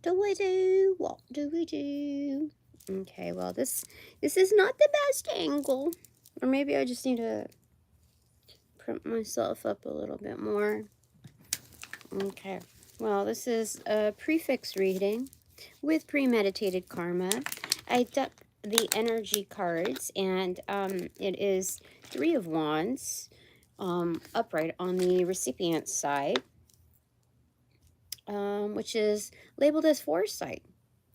do we do? What do we do? Okay, well, this is not the best angle. Or maybe I just need to print myself up a little bit more. Okay, well, this is a prefix reading with premeditated karma. I duck the energy cards, and it is 3 of Wands, upright on the recipient side, which is labeled as foresight.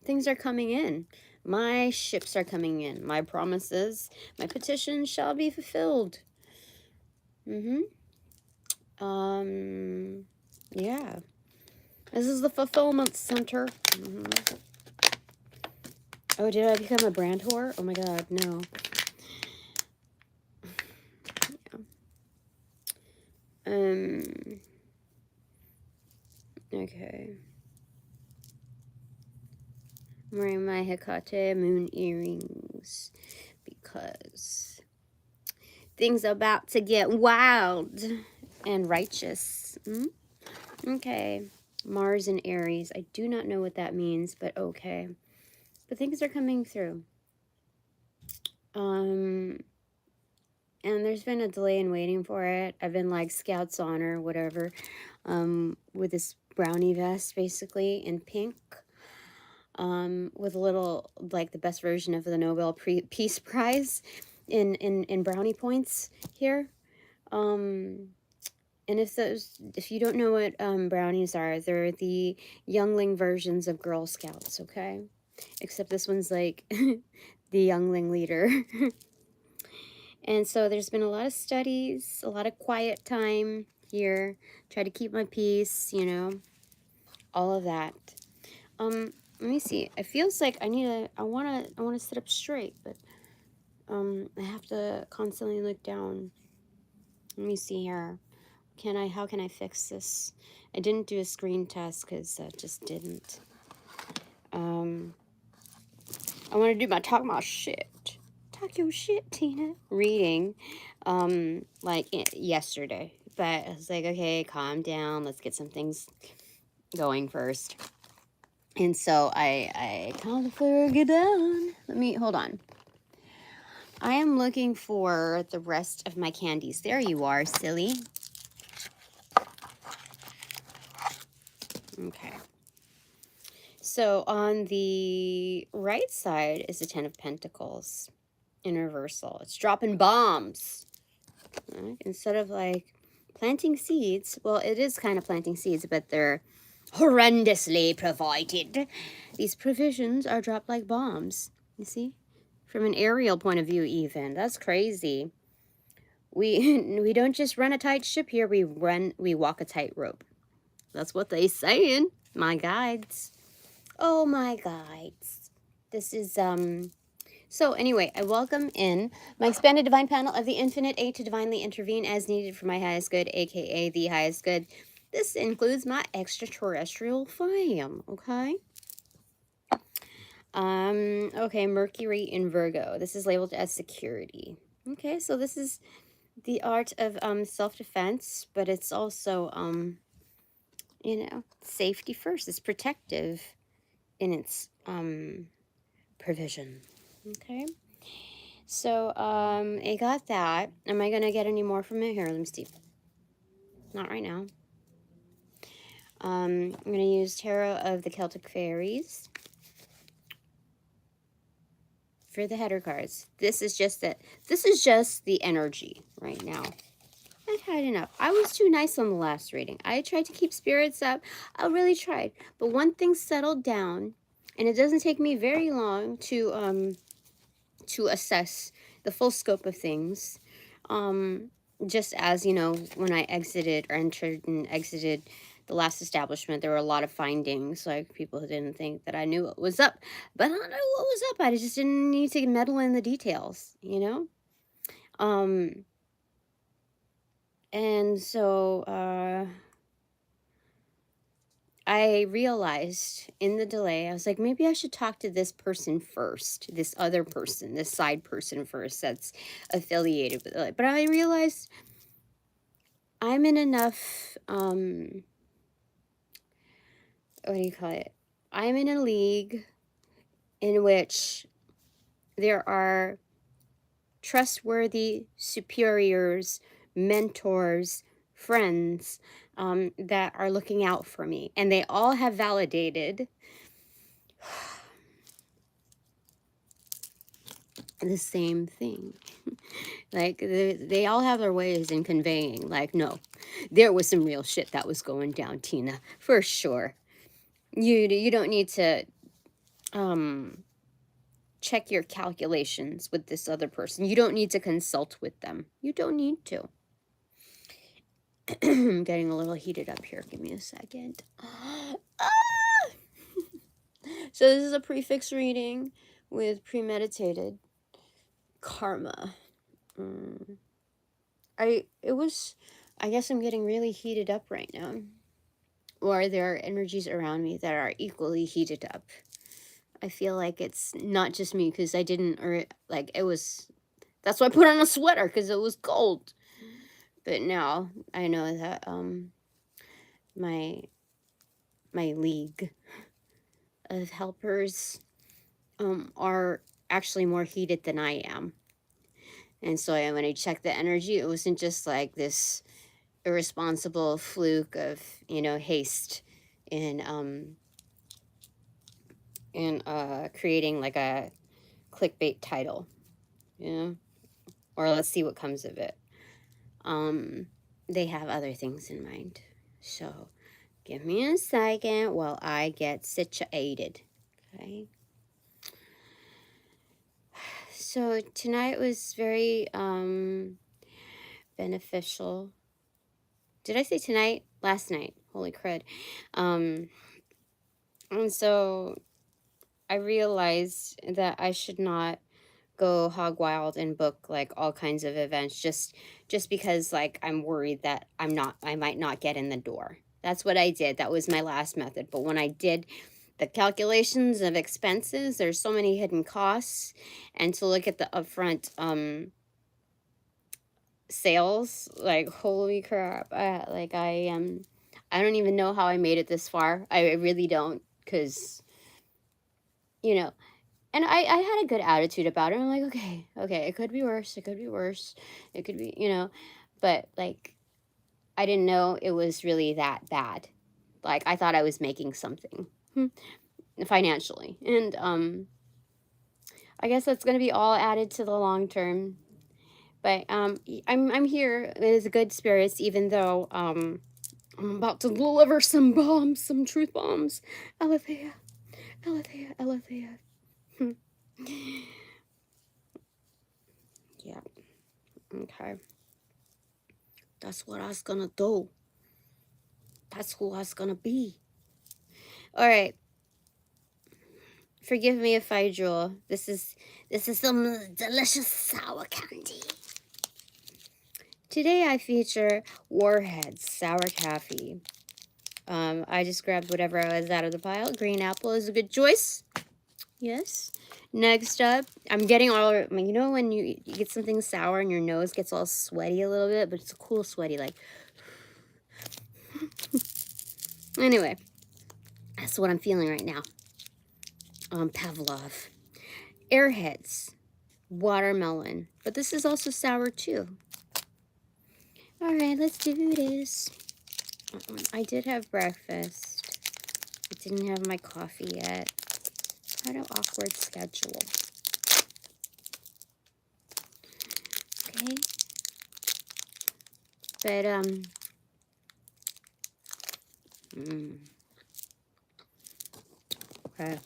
Things are coming in. My ships are coming in. My promises, my petitions shall be fulfilled. Yeah. This is the fulfillment center. Oh, did I become a brand whore? Oh my god, no. Okay. I'm wearing my Hecate moon earrings because things are about to get wild and righteous. Okay. Mars and Aries. I do not know what that means, but okay. But things are coming through. And there's been a delay in waiting for it. I've been like Scouts on or whatever, with this brownie vest basically in pink, with a little, like the best version of the Nobel Peace Prize in brownie points here. And if you don't know what brownies are, they're the youngling versions of Girl Scouts, okay? Except this one's like the youngling leader. And so there's been a lot of studies, a lot of quiet time here. Try to keep my peace, you know, all of that. Let me see. It feels like I want to sit up straight, but I have to constantly look down. Let me see here. How can I fix this? I didn't do a screen test because I just didn't. I want to do my talk my shit. Talk your shit, Tina. Reading, like yesterday. But I was like, okay, calm down. Let's get some things going first. And so I kind of figured down. Hold on. I am looking for the rest of my candies. There you are, silly. Okay. So on the right side is the 10 of Pentacles in reversal. It's dropping bombs. Right? Instead of like planting seeds, well, it is kind of planting seeds, but they're horrendously provided. These provisions are dropped like bombs. You see? From an aerial point of view even. That's crazy. We don't just run a tight ship here, we walk a tightrope. That's what they saying. My guides. Oh, my guides. This is, so anyway, I welcome in my expanded divine panel of the infinite eight to divinely intervene as needed for my highest good, aka the highest good. This includes my extraterrestrial fam, okay? Okay, Mercury in Virgo. This is labeled as security. Okay, so this is the art of self-defense, but it's also you know, safety first. It's protective in its provision. Okay. So I got that. Am I gonna get any more from it? Here, let me see. Not right now. I'm gonna use Tarot of the Celtic Fairies for the header cards. This is just the energy right now. I've had enough. I was too nice on the last reading. I tried to keep spirits up. I really tried. But one thing settled down, and it doesn't take me very long to assess the full scope of things. Just as, you know, when I entered and exited the last establishment, there were a lot of findings, like people who didn't think that I knew what was up. But I don't know what was up. I just didn't need to meddle in the details, you know? And so, I realized in the delay, I was like, maybe I should talk to this person first, this other person, this side person first that's affiliated with it. But I realized I'm in enough, what do you call it? I'm in a league in which there are trustworthy superiors, mentors, friends that are looking out for me. And they all have validated the same thing. Like, they all have their ways in conveying, like, no, there was some real shit that was going down, Tina, for sure. You don't need to check your calculations with this other person. You don't need to consult with them. You don't need to. I'm getting a little heated up here. Give me a second. So this is a prefix reading with premeditated karma. I guess I'm getting really heated up right now. Or there are energies around me that are equally heated up. I feel like it's not just me because I didn't, or like it was, that's why I put on a sweater because it was cold. But now I know that my league of helpers are actually more heated than I am. And so when I checked the energy, it wasn't just like this irresponsible fluke of, haste in creating like a clickbait title, or let's see what comes of it. They have other things in mind. So give me a second while I get situated. Okay. So tonight was very beneficial. Did I say tonight? Last night. Holy crud. And so I realized that I should not go hog wild and book like all kinds of events just because like I'm worried that I might not get in the door. That's what I did. That was my last method. But when I did the calculations of expenses, there's so many hidden costs, and to look at the upfront sales, like holy crap. I don't even know how I made it this far. I really don't, because and I had a good attitude about it. I'm like, okay, it could be worse. It could be worse. It could be, but like, I didn't know it was really that bad. Like, I thought I was making something financially. And I guess that's going to be all added to the long term. But I'm here with good spirits, even though I'm about to deliver some bombs, some truth bombs. Alethea. Yeah. Okay. That's what I was gonna do. That's who I was gonna be. All right. Forgive me if I drool. This is some delicious sour candy. Today I feature Warhead's Sour Taffy. I just grabbed whatever was out of the pile. Green apple is a good choice. Yes. Next up, I'm getting all, when you get something sour and your nose gets all sweaty a little bit, but it's a cool sweaty, like. Anyway, that's what I'm feeling right now. Pavlov. Airheads. Watermelon. But this is also sour too. All right, let's do this. I did have breakfast. I didn't have my coffee yet. What an awkward schedule. Okay. But, okay.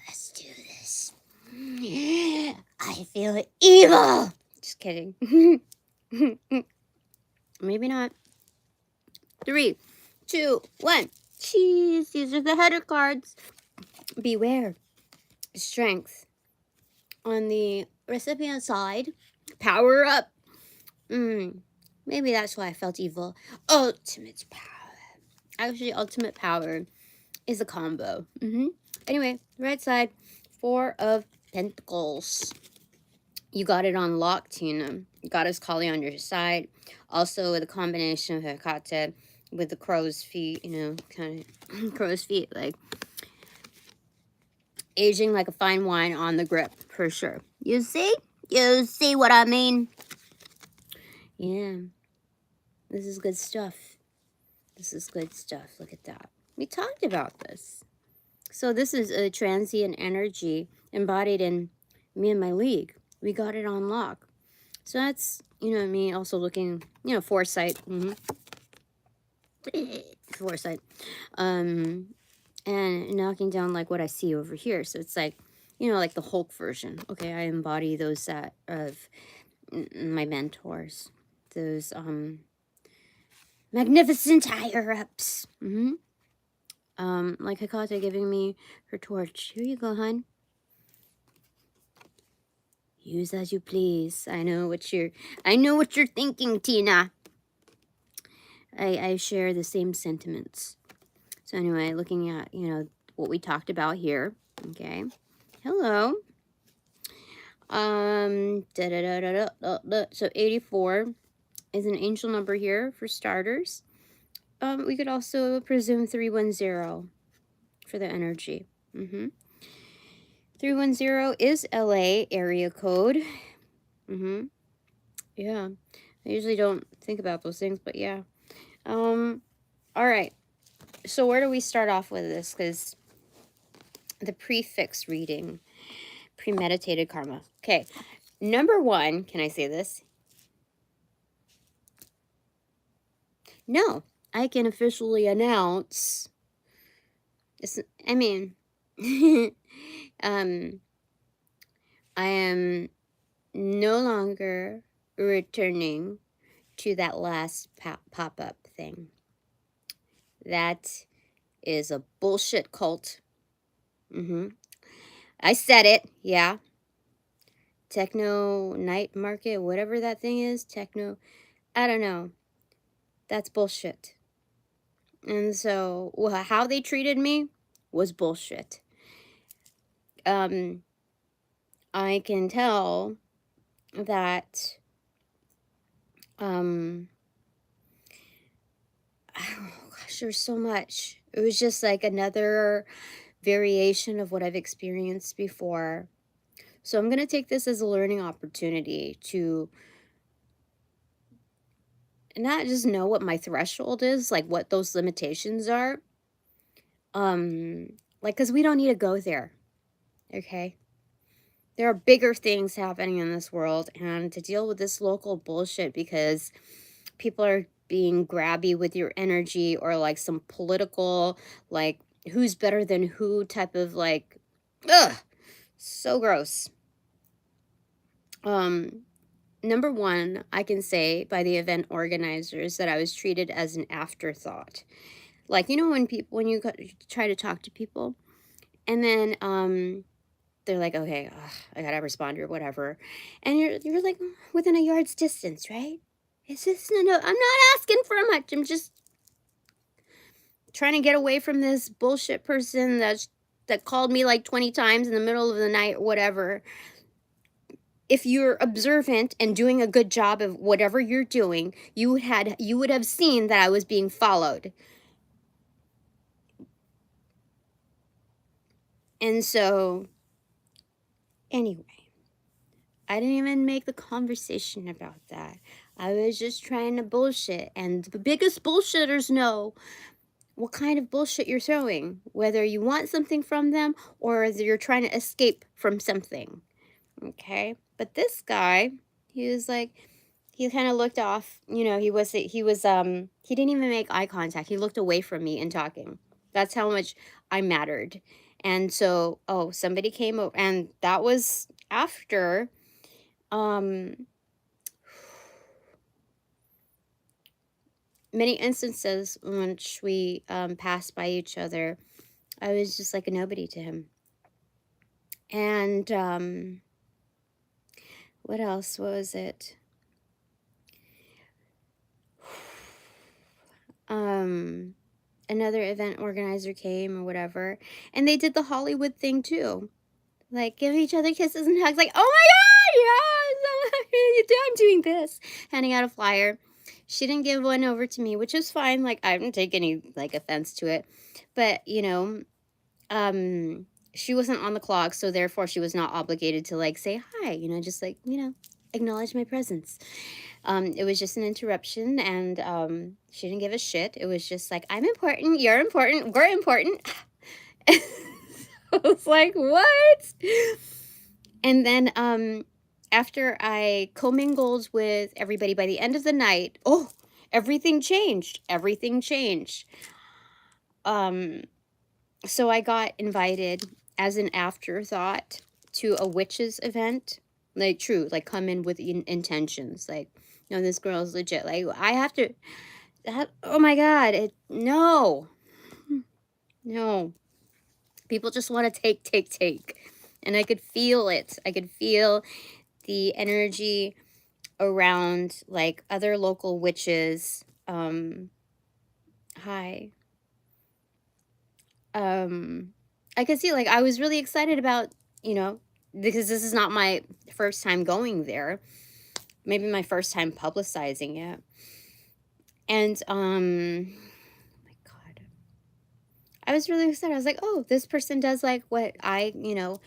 Let's do this. I feel evil. Just kidding. Maybe not. 3, 2, 1. Cheese. These are the header cards. Beware. Strength. On the recipient side, power up. Maybe that's why I felt evil. Ultimate power. Actually, ultimate power is a combo. Anyway, right side, 4 of Pentacles. You got it on lock, Tina. Goddess Kali on your side. Also with a combination of Hecate with the crow's feet, kind of crow's feet, like aging like a fine wine on the grip, for sure. You see? You see what I mean? Yeah. This is good stuff. This is good stuff. Look at that. We talked about this. So this is a transient energy embodied in me and my league. We got it on lock. So that's, you know what I mean, also looking, you know, foresight. Foresight. And knocking down like what I see over here. So it's like, you know, like the Hulk version. Okay, I embody those that of my mentors. Those magnificent higher ups. Like Hikata giving me her torch. Here you go, hun. Use as you please. I know what you're thinking, Tina. I share the same sentiments. So anyway, looking at, you know, what we talked about here. Okay. Hello. So 84 is an angel number here for starters. We could also presume 310 for the energy. 310 is LA area code. Yeah. I usually don't think about those things, but yeah. All right. So where do we start off with this? Because the prefix reading, premeditated karma. Okay. Number one, can I say this? No, I can officially announce. I mean, I am no longer returning to that last pop-up thing. That is a bullshit cult. I said it, yeah. Techno night market, whatever that thing is, techno, I don't know. That's bullshit. And so, how they treated me was bullshit. I can tell that, oh gosh, there's so much. It was just like another variation of what I've experienced before. So I'm going to take this as a learning opportunity to not just know what my threshold is, like what those limitations are. Like, because we don't need to go there, okay? There are bigger things happening in this world, and to deal with this local bullshit because people are being grabby with your energy, or like some political, like, who's better than who type of, like, ugh, so gross. Number one, I can say by the event organizers that I was treated as an afterthought. Like, you know, when you try to talk to people, and then they're like, okay, I gotta respond or whatever, and you're like within a yard's distance, right? It's just no, I'm not asking for much. I'm just trying to get away from this bullshit person that called me like 20 times in the middle of the night or whatever. If you're observant and doing a good job of whatever you're doing, you would have seen that I was being followed. And so, anyway, I didn't even make the conversation about that. I was just trying to bullshit. And the biggest bullshitters know what kind of bullshit you're throwing, whether you want something from them or you're trying to escape from something. Okay? But this guy, he was like, he kind of looked off, you know, he didn't even make eye contact. He looked away from me in talking. That's how much I mattered. And so, somebody came over, and that was after, many instances in which we passed by each other. I was just like a nobody to him. And what else? What was it? Another event organizer came or whatever, and they did the Hollywood thing too. Like, give each other kisses and hugs, like, oh my god, yeah, I'm doing this. Handing out a flyer. She didn't give one over to me, which is fine. Like, I didn't take any, like, offense to it. But, you know, she wasn't on the clock, so therefore she was not obligated to like say hi, you know, just like, you know, acknowledge my presence. It was just an interruption, and she didn't give a shit. It was just like, I'm important, you're important, we're important. I was like, what? And then after I commingled with everybody by the end of the night, oh, everything changed. Everything changed. So I got invited as an afterthought to a witches event. Like, true, like, come in with intentions. Like, no, this girl's legit. Like, I have to, oh my God, no. No. People just want to take. And I could feel it. I could feel the energy around, like, other local witches. Hi. I could see, like, I was really excited about, you know, because this is not my first time going there. Maybe my first time publicizing it. And, oh my God. I was really excited. I was like, oh, this person does like what I, you know,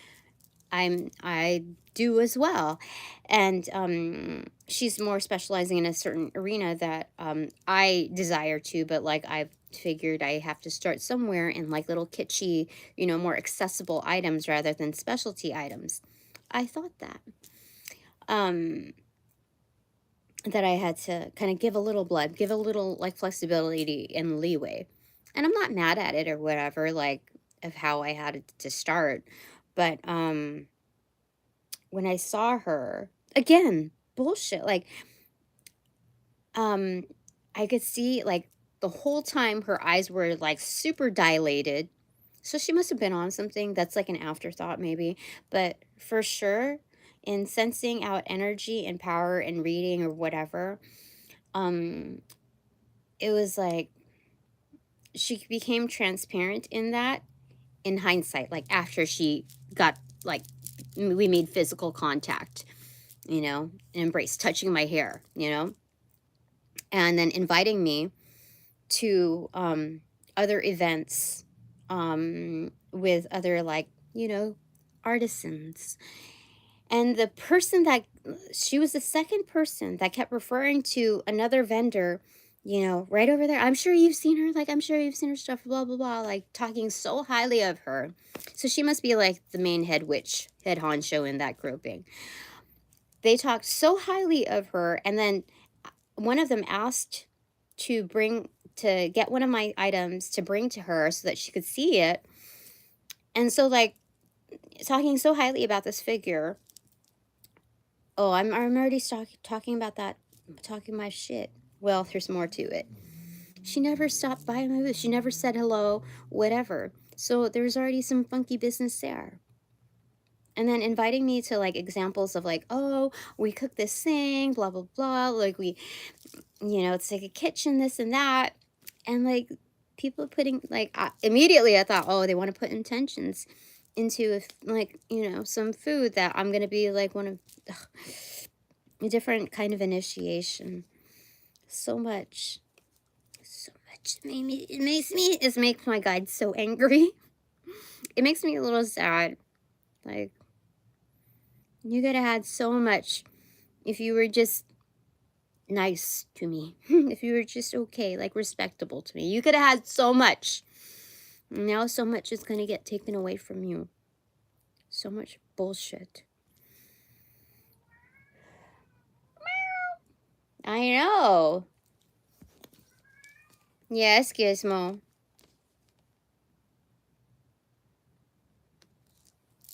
I do as well. And she's more specializing in a certain arena that I desire to, but like I've figured I have to start somewhere in like little kitschy, you know, more accessible items rather than specialty items. I thought that I had to kind of give a little blood, give a little like flexibility and leeway. And I'm not mad at it or whatever, like of how I had it to start. But when I saw her, again, bullshit. Like, I could see like the whole time her eyes were like super dilated. So she must have been on something that's like an afterthought, maybe. But for sure, in sensing out energy and power and reading or whatever, it was like she became transparent in that in hindsight, like after she got like we made physical contact, you know, and embraced touching my hair, you know, and then inviting me to other events with other, like, you know, artisans. And the person that she was the second person that kept referring to another vendor, you know, right over there. I'm sure you've seen her, like, I'm sure you've seen her stuff, blah, blah, blah, like talking so highly of her. So she must be like the main head witch, head honcho in that grouping. They talked so highly of her. And then one of them asked to get one of my items to bring to her so that she could see it. And so, like, talking so highly about this figure. Oh, I'm already talking about that, talking my shit. Well, there's more to it. She never stopped by my booth. She never said hello, whatever. So there's already some funky business there. And then inviting me to like examples of like, oh, we cook this thing, blah, blah, blah. Like we, you know, it's like a kitchen, this and that. And like people putting like, immediately I thought, oh, they want to put intentions into like, you know, some food that I'm going to be like one of a different kind of initiation. So much. It makes my guide so angry. It makes me a little sad. Like, you could have had so much if you were just nice to me. If you were just okay, like respectable to me. You could have had so much. Now so much is going to get taken away from you. So much bullshit. I know. Yes, Gizmo.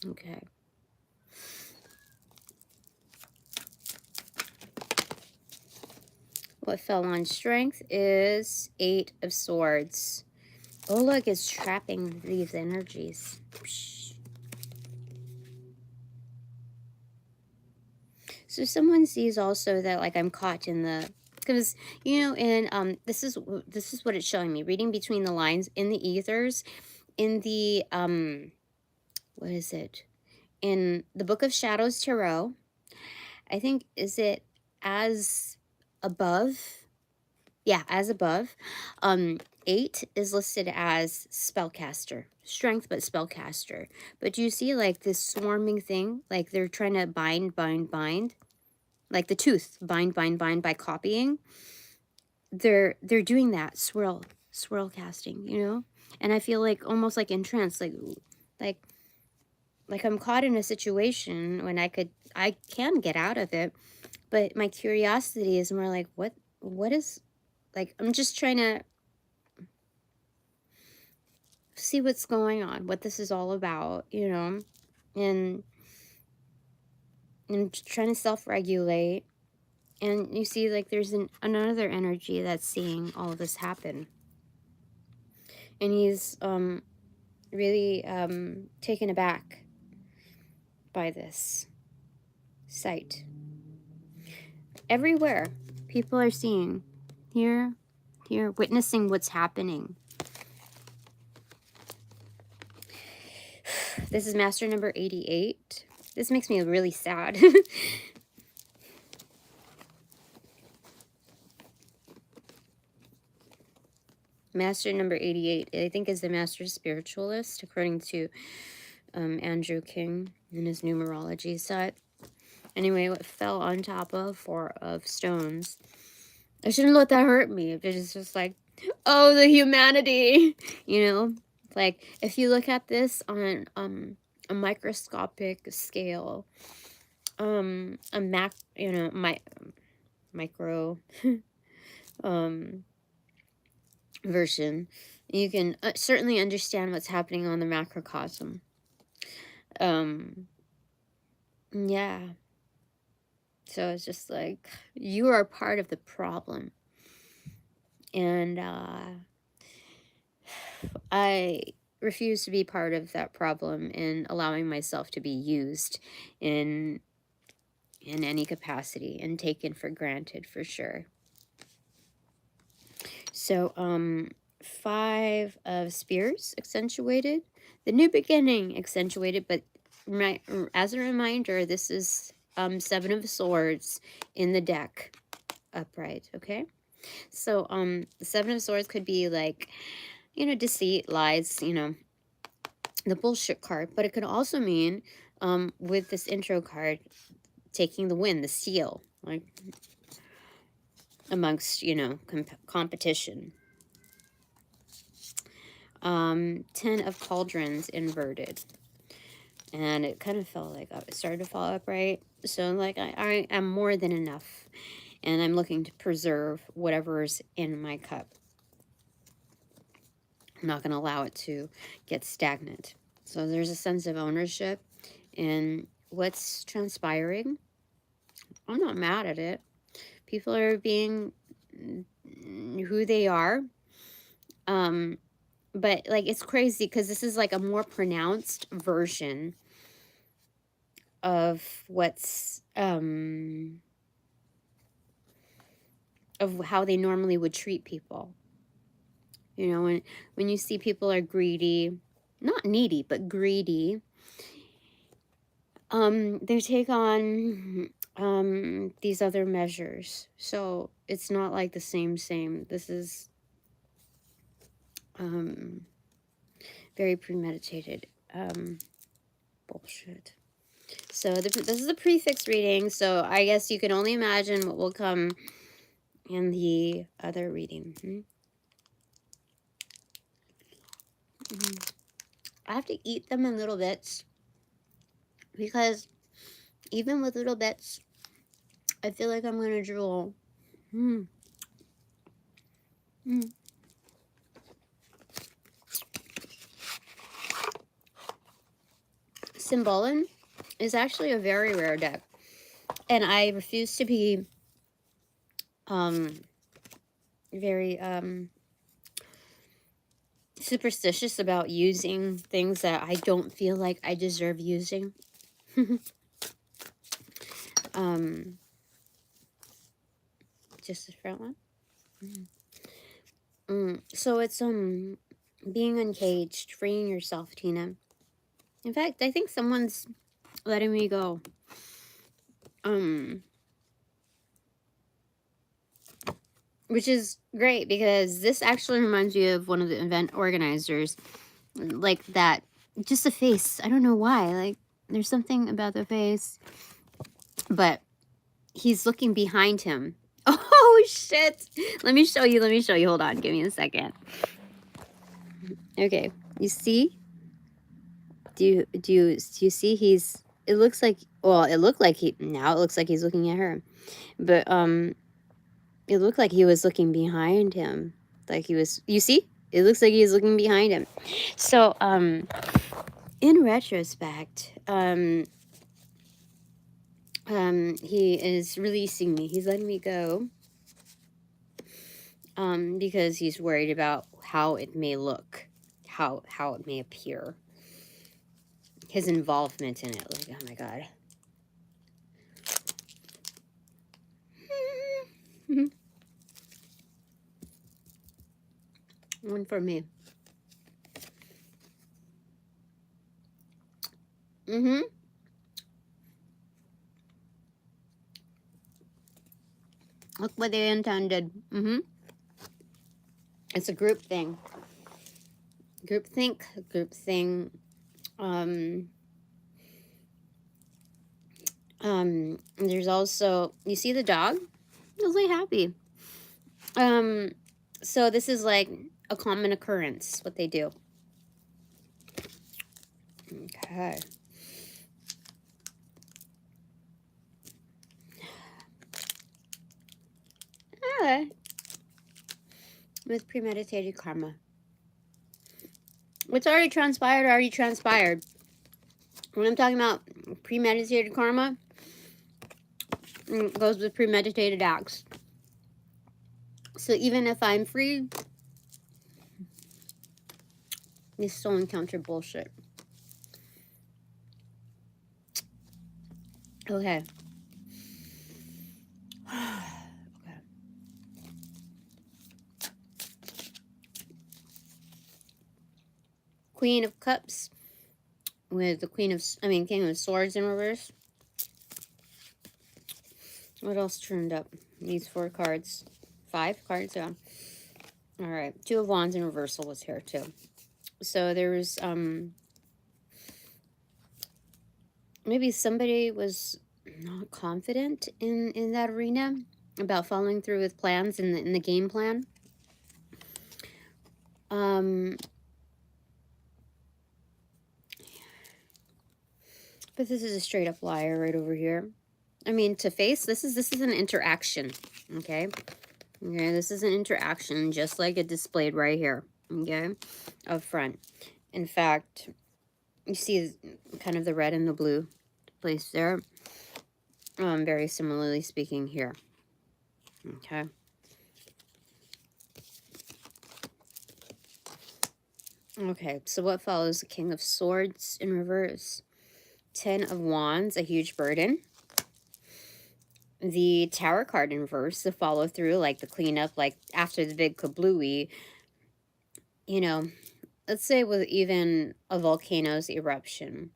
Okay. What fell on strength is 8 of Swords. Oh, look, it's trapping these energies. So someone sees also that, like, I'm caught in the, because, you know, in, this is what it's showing me, reading between the lines in the ethers, in the, what is it? In the Book of Shadows Tarot, I think, is it as above Yeah, as above. 8 is listed as spellcaster. Strength, but spellcaster. But do you see like this swarming thing? Like they're trying to bind, bind, bind. Like the tooth. Bind, bind, bind by copying. They're doing that. Swirl casting, you know? And I feel like almost like entranced. Like I'm caught in a situation when I can get out of it. But my curiosity is more like, what is, like, I'm just trying to see what's going on, what this is all about, you know, and trying to self-regulate. And you see, like, there's another energy that's seeing all of this happen. And he's really taken aback by this sight. Everywhere, people are seeing, here, witnessing what's happening. This is master number 88. This makes me really sad. Master number 88, I think, is the master spiritualist, according to Andrew King in his numerology set. Anyway, what fell on top of 4 of stones. I shouldn't let that hurt me. It's just like, oh, the humanity, you know? Like, if you look at this on a microscopic scale, micro version, you can certainly understand what's happening on the macrocosm. Yeah. So it's just like, you are part of the problem. And I refuse to be part of that problem in allowing myself to be used in any capacity and taken for granted, for sure. So 5 of spears accentuated, the new beginning accentuated, but as a reminder, this is 7 of swords in the deck upright. Okay, so the 7 of swords could be like, you know, deceit, lies, you know, the bullshit card, but it could also mean with this intro card, taking the win, the steal, like amongst, you know, competition. 10 of cauldrons inverted, and it kind of felt like it started to fall upright. So like I am more than enough, and I'm looking to preserve whatever's in my cup. I'm not going to allow it to get stagnant. So there's a sense of ownership in what's transpiring. I'm not mad at it. People are being who they are. But like, it's crazy because this is like a more pronounced version of what's of how they normally would treat people. You know, when you see people are greedy, not needy, but greedy, they take on these other measures. So it's not like the same. This is very premeditated bullshit. So this is a prefix reading, so I guess you can only imagine what will come in the other reading. I have to eat them in little bits, because even with little bits, I feel like I'm gonna drool. Symbolon is actually a very rare deck, and I refuse to be very superstitious about using things that I don't feel like I deserve using. Just the front one. So it's being uncaged, freeing yourself, Tina. In fact, I think someone's letting me go. which is great because this actually reminds me of one of the event organizers, like that, just the face. I don't know why, like there's something about the face, but he's looking behind him. Oh shit, let me show you, hold on, give me a second. Okay, you see, do you see, he's, it looks like, well, it looked like he, now it looks like he's looking at her, but it looked like he was looking behind him, like he was, you see, it looks like he's looking behind him. So in retrospect, he is releasing me, he's letting me go, because he's worried about how it may look, how it may appear, his involvement in it. Like, oh my god. One for me. Look what they intended. It's a group thing. Group think, group thing. There's also, you see the dog? He's really happy. So this is like a common occurrence, what they do. Okay. Okay. With premeditated karma. What's already transpired. When I'm talking about premeditated karma, it goes with premeditated acts. So even if I'm free, you still encounter bullshit. Okay. Okay. Queen of Cups with the King of Swords in reverse. What else turned up? These 4 cards. 5 cards, yeah. Alright. 2 of Wands in reversal was here too. So there was, maybe somebody was not confident in that arena about following through with plans in the game plan. But this is a straight up liar right over here. I mean, to face, this is an interaction, okay? Okay, this is an interaction just like it displayed right here, okay, up front. In fact, you see kind of the red and the blue placed there. Very similarly speaking here, okay? Okay, so what follows? The King of Swords in reverse. 10 of Wands, a huge burden. The Tower card in reverse, the follow through, like the cleanup, like after the big kablooey, you know, let's say with even a volcano's eruption.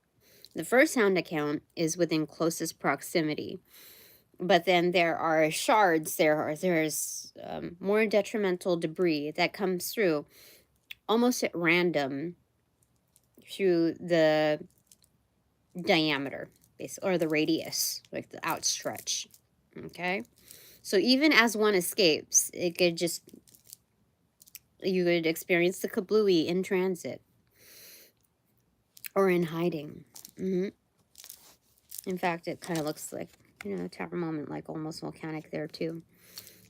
The first hand account is within closest proximity. But then there are shards, there's more detrimental debris that comes through almost at random through the diameter, or the radius, like the outstretch, okay? So even as one escapes, it could just, you could experience the kablooey in transit or in hiding. In fact, it kind of looks like, you know, a tower moment, like almost volcanic there too.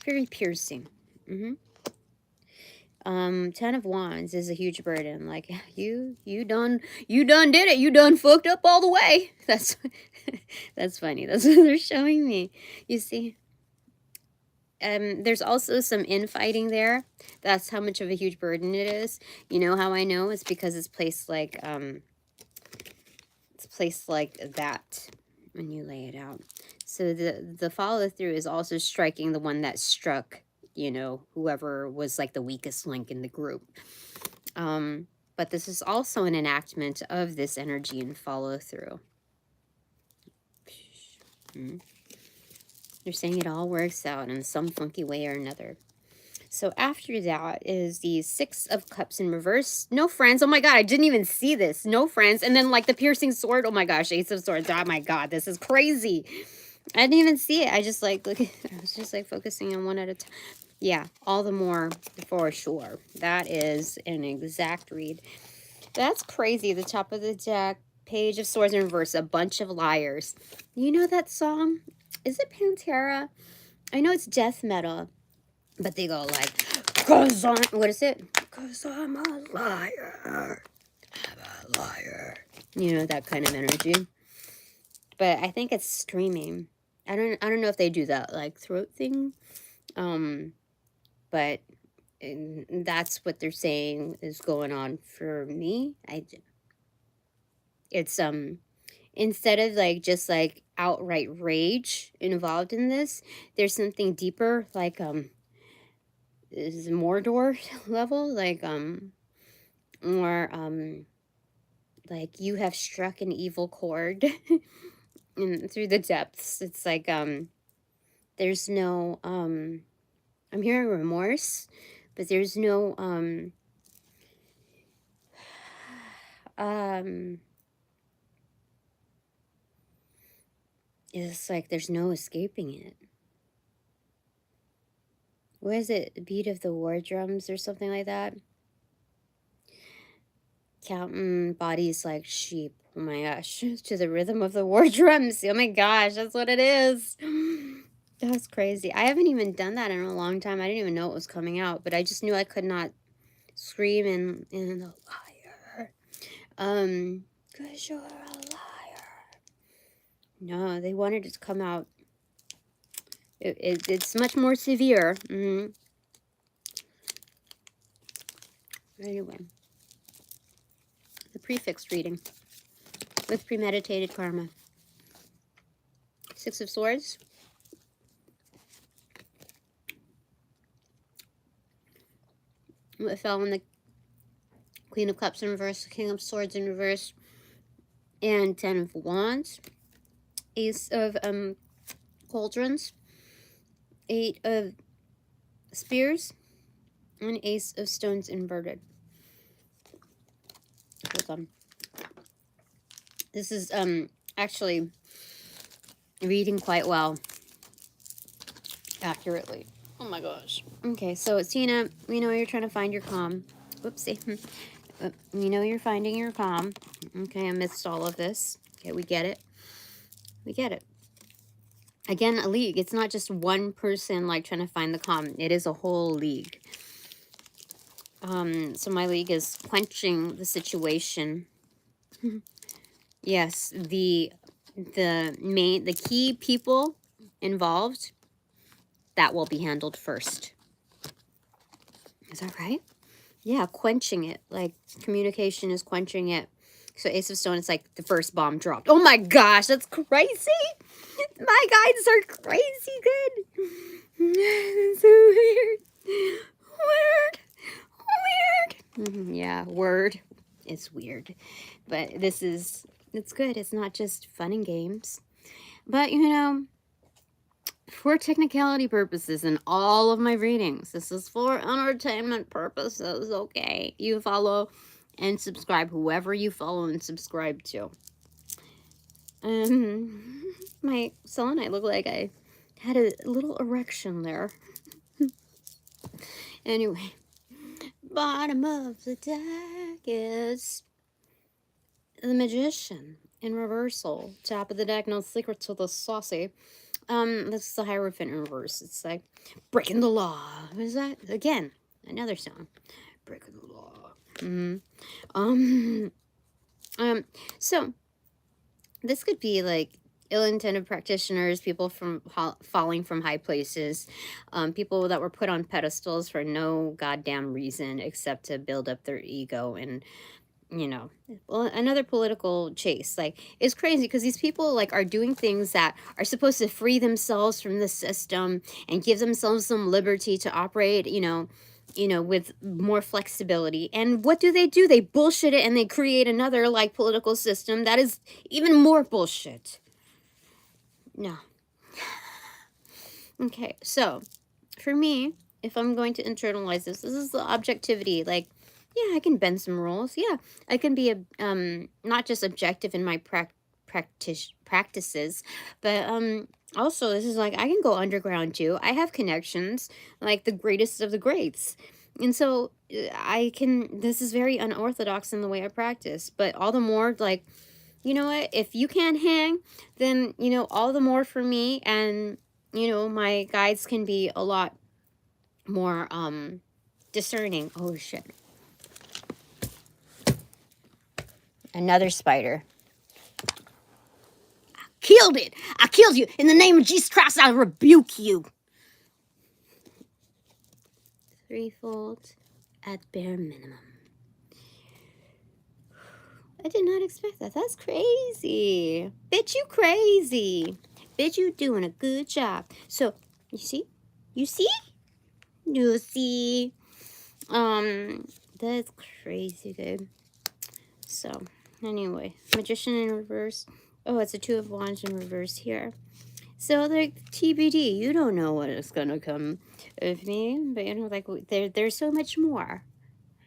Very piercing. 10 of Wands is a huge burden. Like, you done did it. You done fucked up all the way. That's funny. That's what they're showing me. You see? There's also some infighting there. That's how much of a huge burden it is. You know how I know? It's because it's placed like that when you lay it out. So the follow through is also striking the one that struck, you know, whoever was like the weakest link in the group. But this is also an enactment of this energy and follow through. They're saying it all works out in some funky way or another. So after that is the Six of Cups in reverse. No friends. Oh my god, I didn't even see this. No friends. And then like the piercing sword. Oh my gosh, Ace of Swords. Oh my god, this is crazy. I didn't even see it. I just like look. I was just like focusing on one at a time. Yeah, all the more for sure. That is an exact read. That's crazy. The top of the deck, Page of Swords in reverse, a bunch of liars. You know that song? Is it Pantera? I know it's death metal, but they go like, "'Cause I'm," what is it? "'Cause I'm a liar. I'm a liar." You know, that kind of energy. But I think it's screaming. I don't know if they do that like throat thing. But that's what they're saying is going on for me. It's instead of like just like outright rage involved in this, there's something deeper, like is Mordor level, like more like you have struck an evil chord and through the depths. It's like there's no I'm hearing remorse, but there's no it's like there's no escaping it. What is it? Beat of the war drums or something like that? Counting bodies like sheep. Oh my gosh. To the rhythm of the war drums. Oh my gosh, that's what it is. That's crazy. I haven't even done that in a long time. I didn't even know it was coming out, but I just knew I could not scream in a liar. 'Cause you're a liar. No, they wanted it to come out. It's much more severe. Anyway, the prefix reading with premeditated karma. Six of Swords. It fell in the Queen of Cups in reverse, King of Swords in reverse, and Ten of Wands. Ace of Cauldrons, Eight of Spears, and Ace of Stones inverted. Hold on. This is actually reading quite well, accurately. Oh my gosh. Okay, so Tina, we know you're trying to find your calm. Whoopsie. We know you're finding your calm. Okay, amidst all of this. Okay, we get it. We get it. Again, a league. It's not just one person like trying to find the calm. It is a whole league. So my league is quenching the situation. Yes, the key people involved, that will be handled first. Is that right? Yeah, quenching it. Like communication is quenching it. So Ace of Stone, it's like the first bomb dropped. Oh my gosh, that's crazy. My guides are crazy good. So weird. Weird. Yeah, word. It's weird. But it's good. It's not just fun and games. But, you know, for technicality purposes in all of my readings, this is for entertainment purposes, okay? You follow and subscribe, whoever you follow and subscribe to. My selenite looked like I had a little erection there. Anyway, bottom of the deck is the Magician in reversal. Top of the deck, no secret to the saucy. This is the Hierophant in reverse. It's like breaking the law. What is that? Again, another song. Breaking the law. So this could be like ill-intended practitioners, people from falling from high places, people that were put on pedestals for no goddamn reason except to build up their ego and, you know, well, another political chase. Like, it's crazy because these people like are doing things that are supposed to free themselves from the system and give themselves some liberty to operate, you know, with more flexibility. And what do? They bullshit it and they create another like political system that is even more bullshit. No. Okay, so for me, if I'm going to internalize this. This is the objectivity. Like, yeah, I can bend some rules. Yeah, I can be not just objective in my practices, but also this is like I can go underground too. I have connections, like the greatest of the greats. And so I can, this is very unorthodox in the way I practice, but all the more like, you know what, if you can't hang, then, you know, all the more for me. And, you know, my guides can be a lot more discerning. Oh shit. Another spider. Killed it. I killed you. In the name of Jesus Christ, I rebuke you. Threefold at bare minimum. I did not expect that. That's crazy. Bitch, you crazy. Bitch, you doing a good job. So, you see? You see? You see? That's crazy good. So, anyway. Magician in reverse. Oh, it's a Two of Wands in reverse here. So, like, TBD. You don't know what is going to come of me. But, you know, like, there's so much more.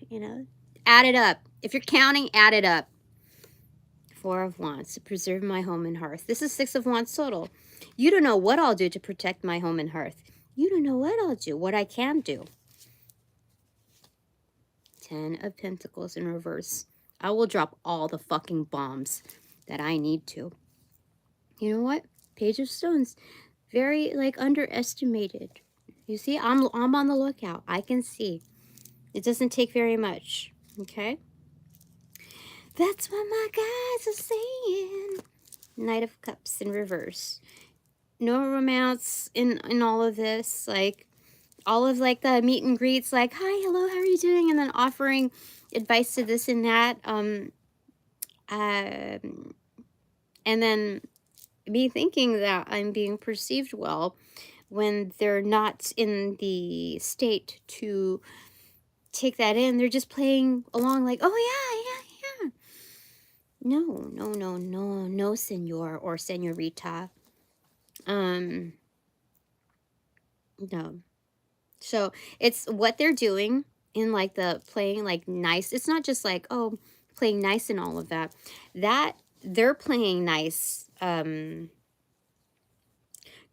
You know? Add it up. If you're counting, add it up. Four of Wands, to preserve my home and hearth. This is Six of Wands total. You don't know what I'll do to protect my home and hearth. You don't know what I'll do, what I can do. 10 of Pentacles in reverse. I will drop all the fucking bombs that I need to. You know what? Page of Stones. Very, like, underestimated. You see, I'm on the lookout. I can see. It doesn't take very much. Okay? That's what my guys are saying. Knight of Cups in reverse. No romance in all of this. Like, all of, like, the meet and greets, like, hi, hello, how are you doing? And then offering advice to this and that. And then me thinking that I'm being perceived well when they're not in the state to take that in. They're just playing along like, oh, yeah. No, senor or senorita. No. So it's what they're doing in, like, the playing, like, nice. It's not just like, oh, playing nice and all of that. That they're playing nice,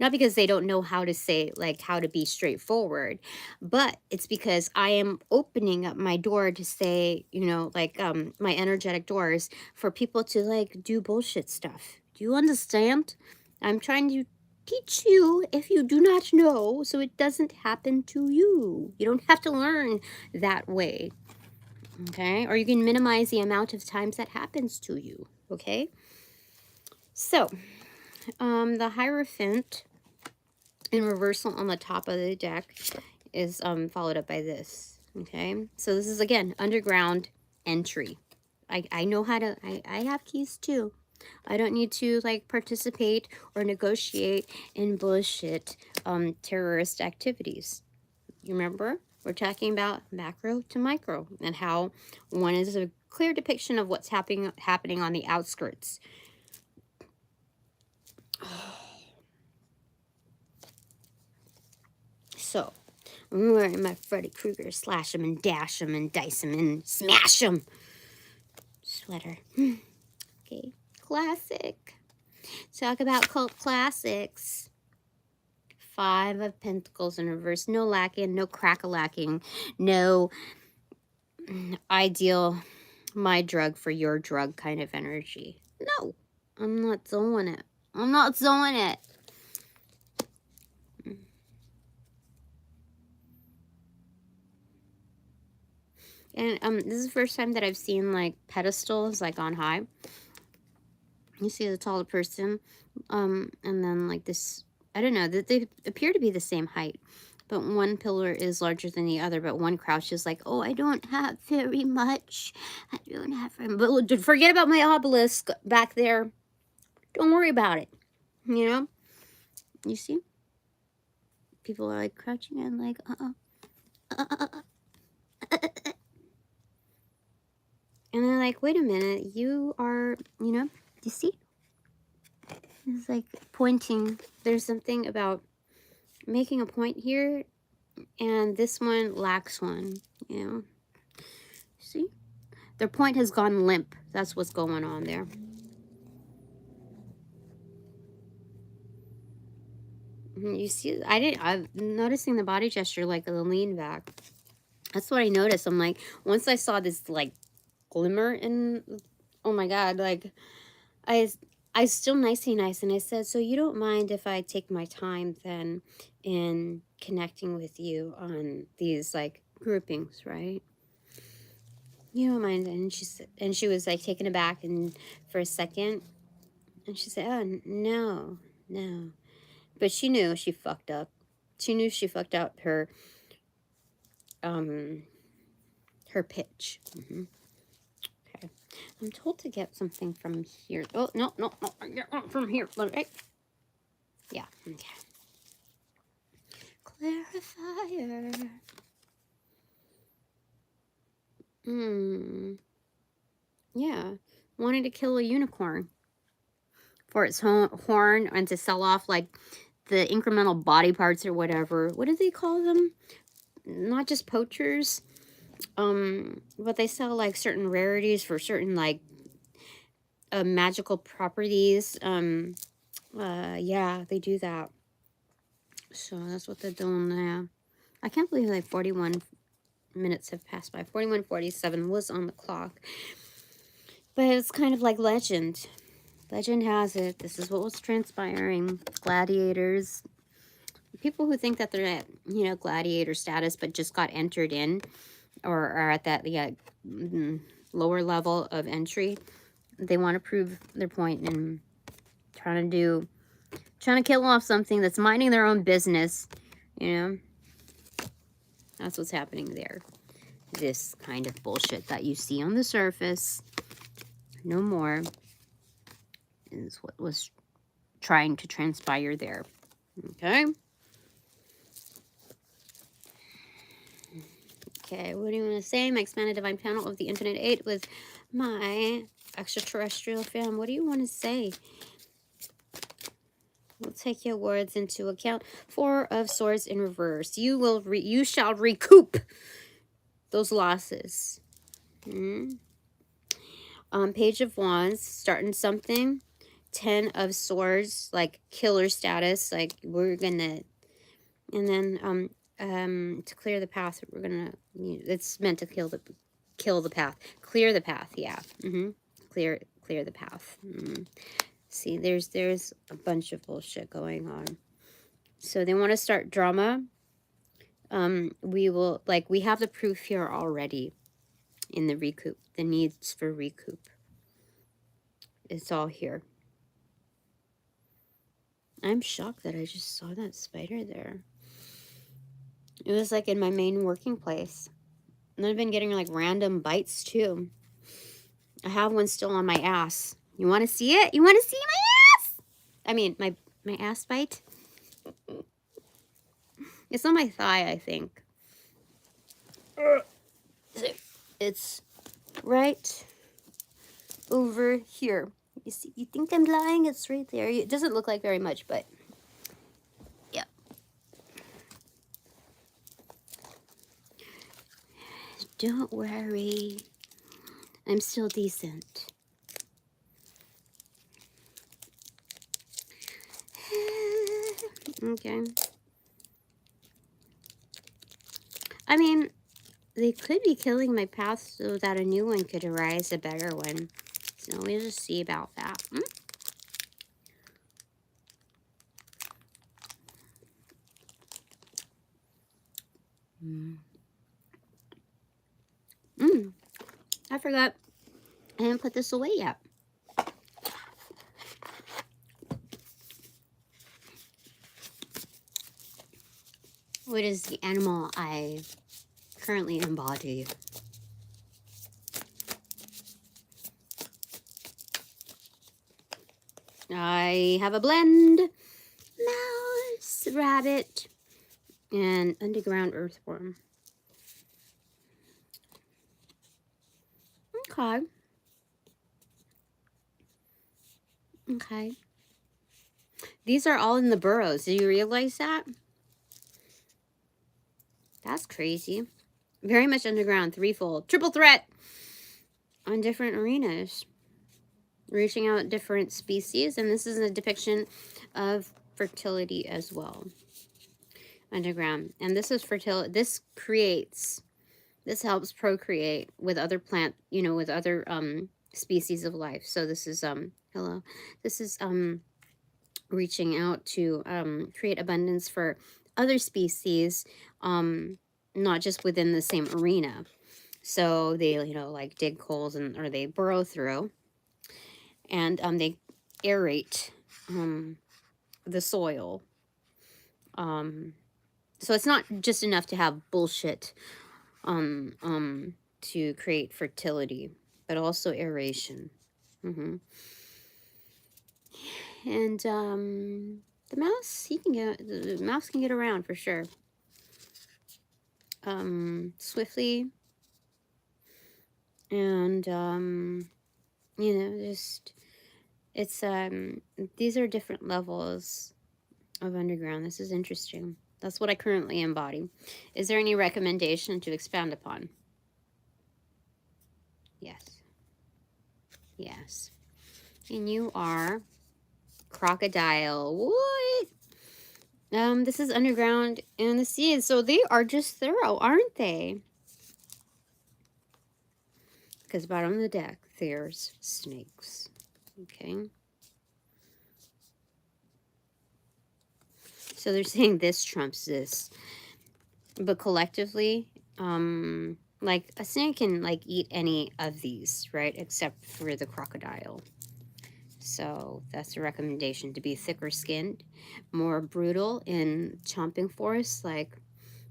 not because they don't know how to say, like, how to be straightforward, but it's because I am opening up my door to say, you know, like, my energetic doors for people to, like, do bullshit stuff. Do you understand? I'm trying to teach you if you do not know, so it doesn't happen to you. You don't have to learn that way, okay? Or you can minimize the amount of times that happens to you, okay? So, the Hierophant in reversal on the top of the deck is followed up by this, okay? So this is, again, underground entry. I know how to, I have keys too. I don't need to, like, participate or negotiate in bullshit terrorist activities. You remember? We're talking about macro to micro and how one is a clear depiction of what's happening on the outskirts. So, I'm wearing my Freddy Krueger slash him and dash him and dice him and smash him sweater. Okay, classic. Talk about cult classics. Five of Pentacles in reverse. No lacking, no crack-a-lacking, no ideal my drug for your drug kind of energy. No, I'm not doing it. I'm not doing it. And this is the first time that I've seen, like, pedestals, like, on high. You see the taller person, and then, like, this, I don't know, that they appear to be the same height, but one pillar is larger than the other, but one crouches like, oh, I don't have very much. I don't have very much. But forget about my obelisk back there. Don't worry about it. You know? You see? People are, like, crouching and like, and they're like, wait a minute, you are, you know, you see? It's like pointing. There's something about making a point here and this one lacks one. You know, see, their point has gone limp. That's what's going on there. You see, I'm noticing the body gesture, like the lean back. That's what I noticed. I'm like, once I saw this like glimmer in, oh my God, like I still nicey nice, and I said, so you don't mind if I take my time then in connecting with you on these like groupings, right? You don't mind? And she said, and she was like taken aback and for a second, and she said, oh no, no, but she knew she fucked up. She knew she fucked up her pitch. Okay, I'm told to get something from here. Oh no, I get one from here. Okay. Yeah. Okay. Clarifier. Yeah. Wanting to kill a unicorn for its horn and to sell off like the incremental body parts or whatever. What do they call them? Not just poachers. But they sell like certain rarities for certain like magical properties. Yeah, they do that. So that's what they're doing now. I can't believe like 41 minutes have passed by. 41:47 was on the clock. But it's kind of like legend. Legend has it. This is what was transpiring. Gladiators. People who think that they're at, you know, gladiator status but just got entered in or are at that lower level of entry. They want to prove their point and trying to kill off something that's minding their own business. You know? That's what's happening there. This kind of bullshit that you see on the surface, no more, is what was trying to transpire there. Okay? Okay, what do you want to say? My expanded divine panel of the Infinite Eight with my extraterrestrial fam. What do you want to say? We'll take your words into account. Four of Swords in reverse. You shall recoup those losses. Page of Wands, starting something. 10 of Swords, like killer status, like we're gonna, and then to clear the path, we're gonna, it's meant to kill the path, clear the path. Yeah. Clear the path. See, there's a bunch of bullshit going on. So they want to start drama. We will, like, we have the proof here already in the recoup, the needs for recoup. It's all here. I'm shocked that I just saw that spider there. It was like in my main working place. And I've been getting like random bites too. I have one still on my ass. You want to see it? You want to see my ass? I mean, my ass bite. It's on my thigh, I think. It's right over here. You see? You think I'm lying? It's right there. It doesn't look like very much, but yeah. Don't worry. I'm still decent. Okay. I mean, they could be killing my path so that a new one could arise, a better one. So we'll just see about that. I forgot. I didn't put this away yet. What is the animal I currently embody? I have a blend. Mouse, rabbit, and underground earthworm. Okay. Okay. These are all in the burrows. Do you realize that? That's crazy. Very much underground, threefold, triple threat on different arenas, reaching out different species. And this is a depiction of fertility as well, underground. And this is fertility. This creates, this helps procreate with other plant, you know, with other species of life. So this is hello, this is reaching out to create abundance for other species, not just within the same arena. So they, you know, like dig holes and or they burrow through, and they aerate the soil. So it's not just enough to have bullshit to create fertility, but also aeration. And the mouse, the mouse can get around for sure. Swiftly. And you know, just it's these are different levels of underground. This is interesting. That's what I currently embody. Is there any recommendation to expand upon? Yes. Yes. And you are crocodile. What? This is underground in the sea. So they are just thorough, aren't they? Because bottom of the deck, there's snakes. Okay. So they're saying this trumps this. But collectively, like a snake can like eat any of these, right? Except for the crocodile. So that's a recommendation, to be thicker skinned, more brutal in chomping force. Like,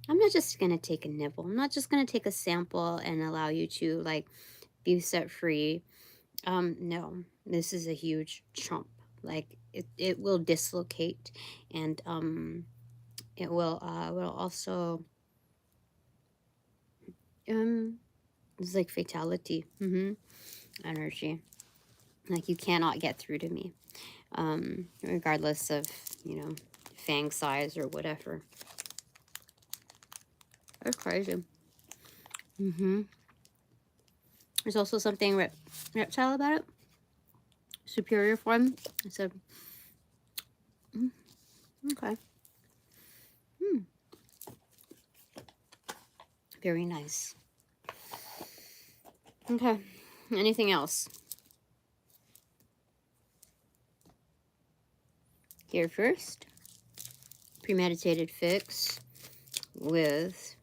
I'm not just going to take a nibble. I'm not just going to take a sample and allow you to like be set free. No, this is a huge chomp. Like it will dislocate, and it will also it's like fatality energy. Like, you cannot get through to me, regardless of, you know, fang size or whatever. That's crazy. There's also something reptile about it. Superior form. I said, okay. Very nice. Okay. Anything else? Here first. Premeditated fix with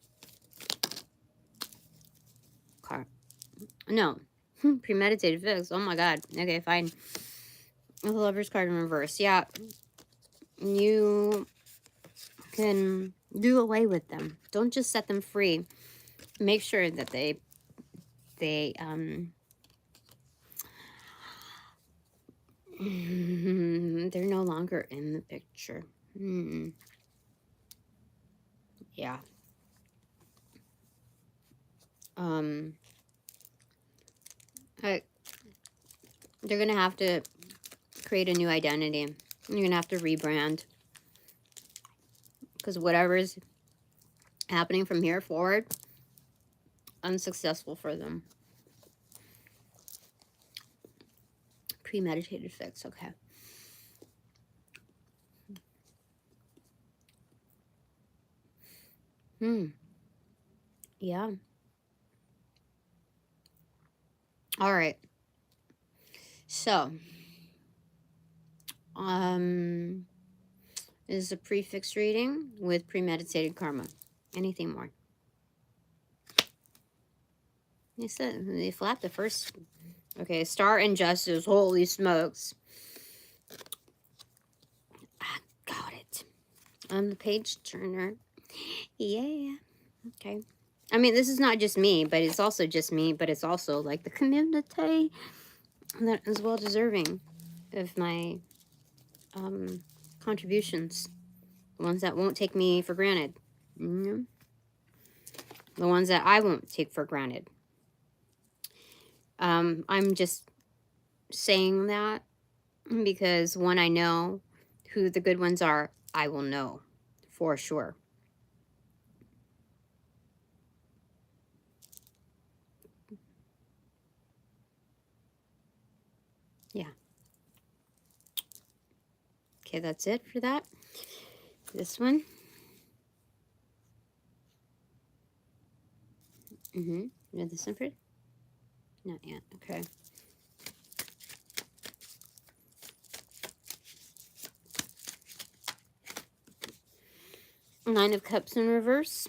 no. Premeditated fix. Oh my god. Okay, fine. The Lover's card in reverse. Yeah. You can do away with them. Don't just set them free. Make sure that they're no longer in the picture. Yeah. They're gonna have to create a new identity. You're gonna have to rebrand, because whatever's happening from here forward, unsuccessful for them. Premeditated fix. Okay. Yeah. All right. So, this is a prefix reading with premeditated karma. Anything more? They said they flapped the first. Okay, Star and Justice. Holy smokes! I got it. On the page turner. Yeah. Okay. I mean, this is not just me, but it's also just me, but it's also like the community that is well deserving of my contributions. The ones that won't take me for granted. The ones that I won't take for granted. I'm just saying that because when I know who the good ones are, I will know for sure. Yeah. Okay, that's it for that. This one. You know this one for? Not yet. Okay. Nine of Cups in reverse.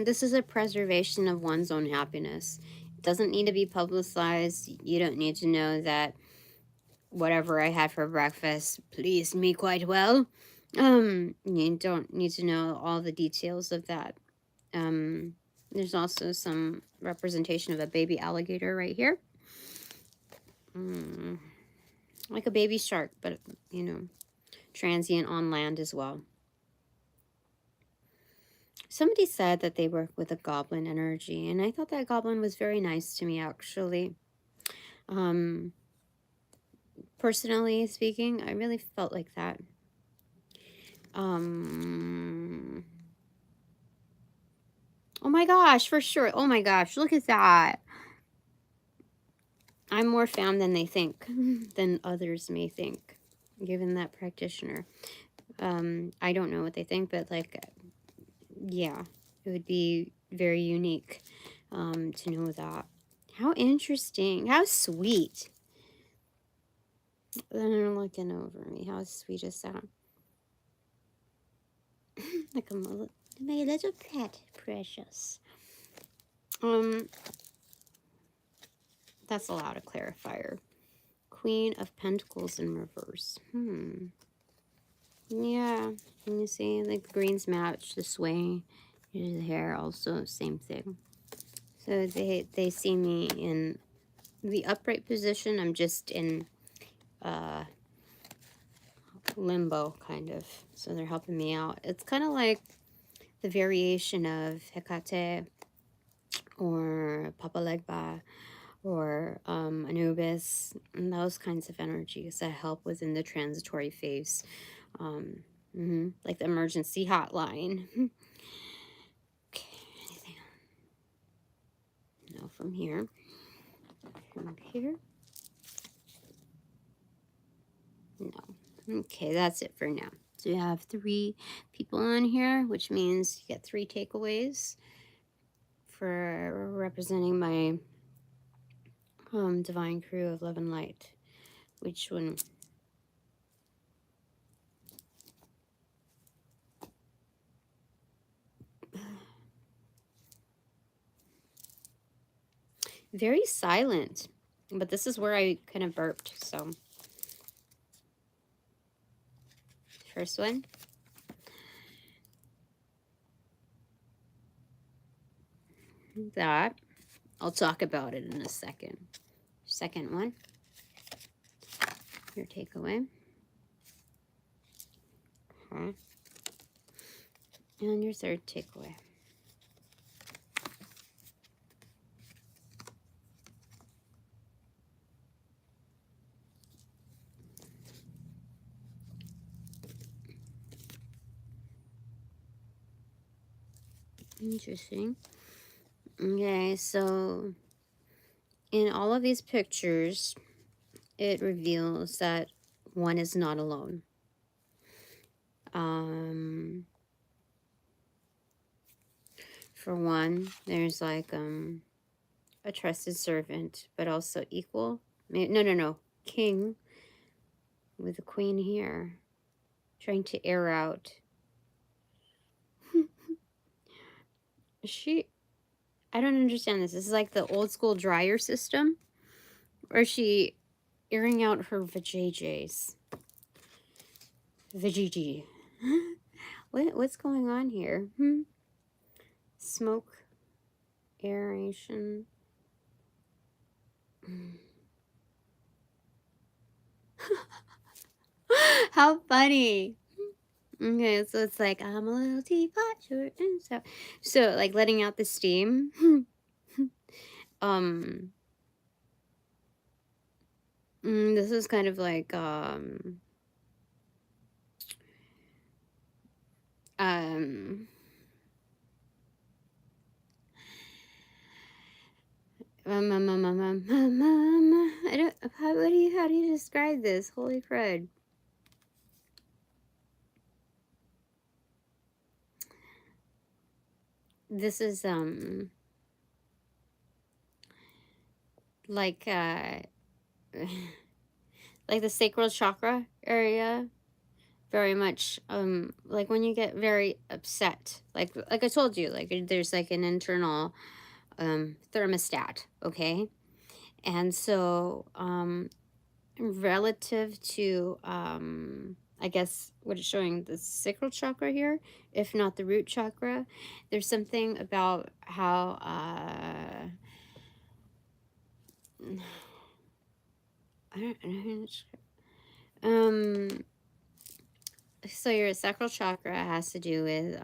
This is a preservation of one's own happiness. It doesn't need to be publicized. You don't need to know that whatever I had for breakfast pleased me quite well. You don't need to know all the details of that. There's also some representation of a baby alligator right here. Like a baby shark, but, you know, transient on land as well. Somebody said that they work with a goblin energy, and I thought that goblin was very nice to me, actually. Personally speaking, I really felt like that. Oh my gosh, for sure. Oh my gosh, look at that. I'm more femme than they think, than others may think, given that practitioner. I don't know what they think, but like, yeah, it would be very unique to know that. How interesting. How sweet. They're looking over me. How sweet is that? Like my little pet, precious. That's a lot of clarifier. Queen of Pentacles in reverse. Yeah, you see, like the greens match the sway. Here's the hair, also same thing. So they see me in the upright position. I'm just in limbo, kind of. So they're helping me out. It's kind of like the variation of Hecate or Papa Legba or Anubis, and those kinds of energies that help within the transitory phase. Like the emergency hotline. Okay, anything else? No, from here. From here. No. Okay, that's it for now. So you have 3 people on here, which means you get 3 takeaways for representing my divine crew of love and light. Which one? Very silent, but this is where I kind of burped. So first one. That I'll talk about it in a second. Second one, your takeaway. Okay. And your third takeaway. Interesting. Okay, so in all of these pictures, it reveals that one is not alone. For one, there's like a trusted servant, but also equal. No. King with the queen here, trying to air out. I don't understand this. This is like the old school dryer system, or is she airing out her vajayjays? Vajayjay. What's going on here? Smoke, aeration. How funny. Okay, so it's like, I'm a little teapot, short and so like letting out the steam. This is kind of like I don't, how do you describe this? Holy crud. This is, like, like the sacral chakra area. Very much, like when you get very upset, like I told you, like there's like an internal, thermostat, okay? And so, relative to, I guess what it's showing, the sacral chakra here, if not the root chakra, there's something about how, I don't know, so your sacral chakra has to do with,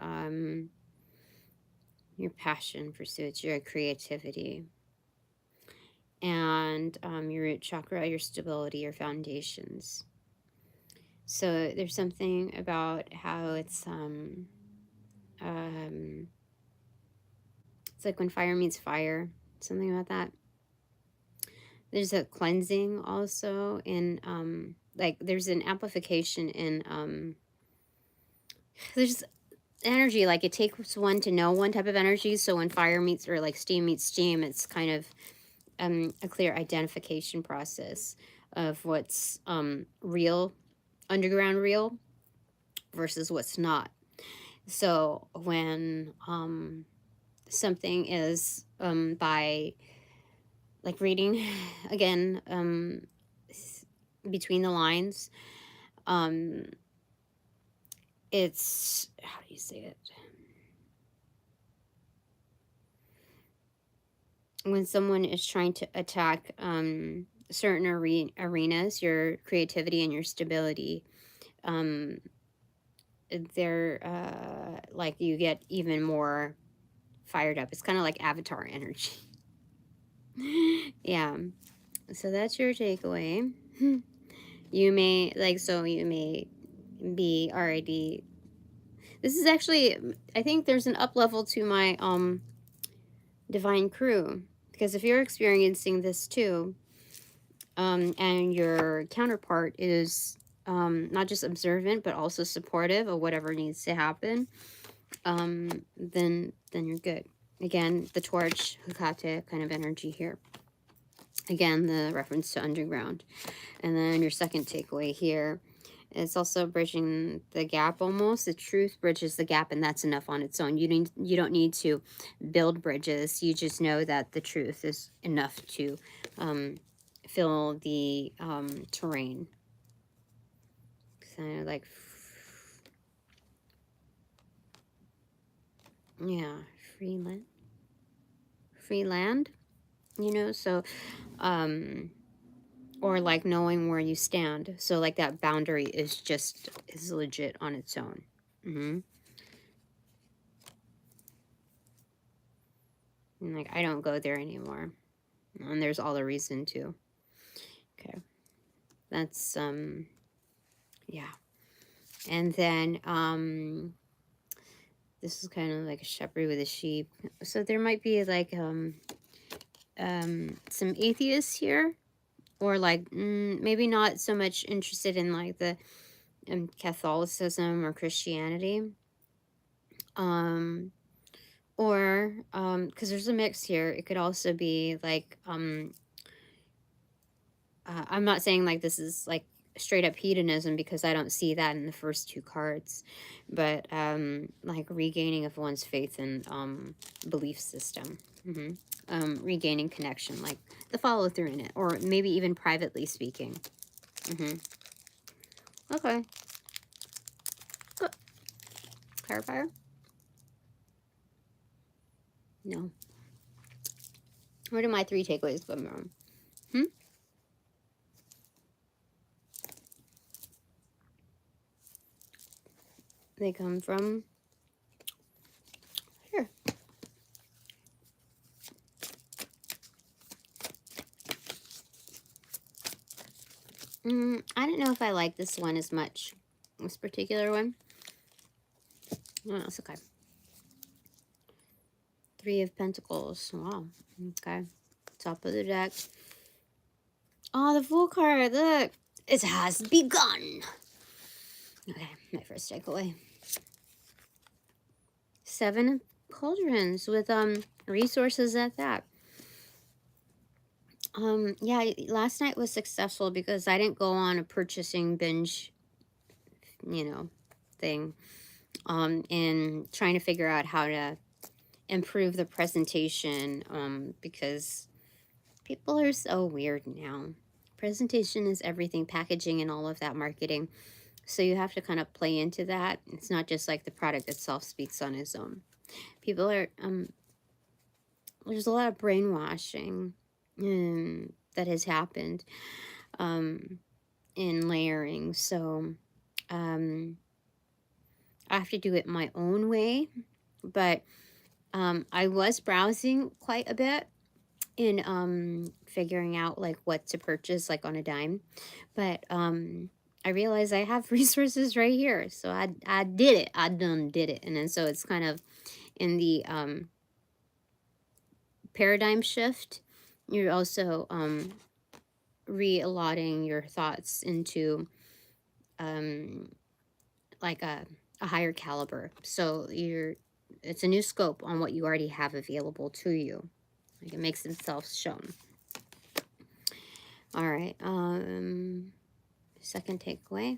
your passion pursuits, your creativity, and, your root chakra, your stability, your foundations. So there's something about how it's like when fire meets fire, something about that. There's a cleansing also in, like there's an amplification in, there's energy, like it takes one to know one type of energy. So when fire meets, or like steam meets steam, it's kind of, a clear identification process of what's, real, underground real, versus what's not. So when, something is, by like reading again, between the lines, it's, how do you say it, when someone is trying to attack, certain arenas, your creativity and your stability, they're, like you get even more fired up. It's kind of like avatar energy. Yeah, so that's your takeaway. You may, like, so you may be already, this is actually, I think there's an up level to my, divine crew, because if you're experiencing this too, and your counterpart is, not just observant but also supportive of whatever needs to happen, then you're good. Again, the torch, Hecate kind of energy here. Again, the reference to underground. And then your second takeaway here, it's also bridging the gap almost. The truth bridges the gap, and that's enough on its own. You don't need to build bridges. You just know that the truth is enough to, fill the, terrain. Kind of like, yeah, free land, you know, so, or like knowing where you stand. So like that boundary is legit on its own. And like, I don't go there anymore. And there's all the reason to. Okay. That's, yeah. And then, this is kind of like a shepherd with a sheep. So there might be like, some atheists here, or like, maybe not so much interested in like the, Catholicism or Christianity. Or, because there's a mix here. It could also be like, I'm not saying like this is like straight up hedonism, because I don't see that in the first two cards, but, like regaining of one's faith and, belief system. Regaining connection, like the follow through in it, or maybe even privately speaking. Okay. Good. Clarifier? No. Where do my 3 takeaways come from? They come from here. I don't know if I like this one as much. This particular one. No, it's okay. 3 of Pentacles. Wow. Okay. top of the deck. Oh, the Fool card, look. It has begun. Okay, my first takeaway. 7 of Cauldrons with resources at that. Yeah, last night was successful because I didn't go on a purchasing binge, you know, thing. And trying to figure out how to improve the presentation, because people are so weird now. Presentation is everything, packaging and all of that, marketing. So you have to kind of play into that. It's not just like the product itself speaks on its own. People are, there's a lot of brainwashing that has happened in layering. So I have to do it my own way. But I was browsing quite a bit in figuring out like what to purchase like on a dime. But I realized I have resources right here. So I did it. I done did it. And then so it's kind of in the paradigm shift. You're also re-allotting your thoughts into like a higher caliber. So it's a new scope on what you already have available to you. Like it makes itself shown. All right. Second takeaway.